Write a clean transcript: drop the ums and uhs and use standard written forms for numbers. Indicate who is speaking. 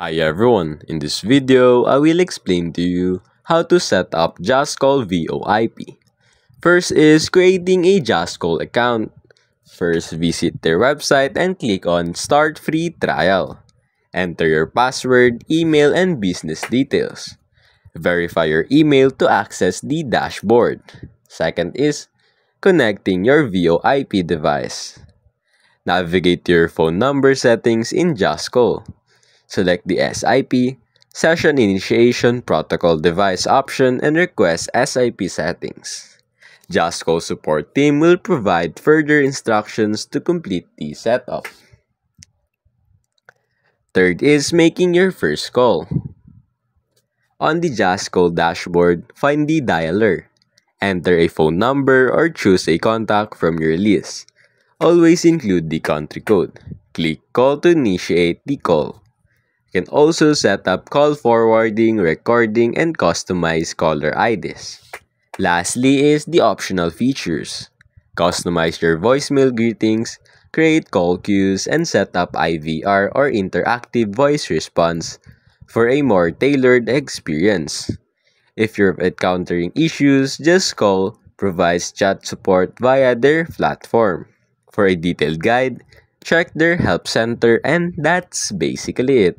Speaker 1: Hi everyone, in this video, I will explain to you how to set up JustCall VoIP. First is creating a JustCall account. First, visit their website and click on Start Free Trial. Enter your password, email, and business details. Verify your email to access the dashboard. Second is connecting your VoIP device. Navigate to your phone number settings in JustCall. Select the SIP, Session Initiation Protocol Device option and request SIP settings. JustCall support team will provide further instructions to complete the setup. Third is making your first call. On the JustCall dashboard, find the dialer. Enter a phone number or choose a contact from your list. Always include the country code. Click Call to initiate the call. You can also set up call forwarding, recording, and customize caller IDs. Lastly is the optional features. Customize your voicemail greetings, create call queues, and set up IVR or interactive voice response for a more tailored experience. If you're encountering issues, just call provides chat support via their platform. For a detailed guide, check their help center, and that's basically it.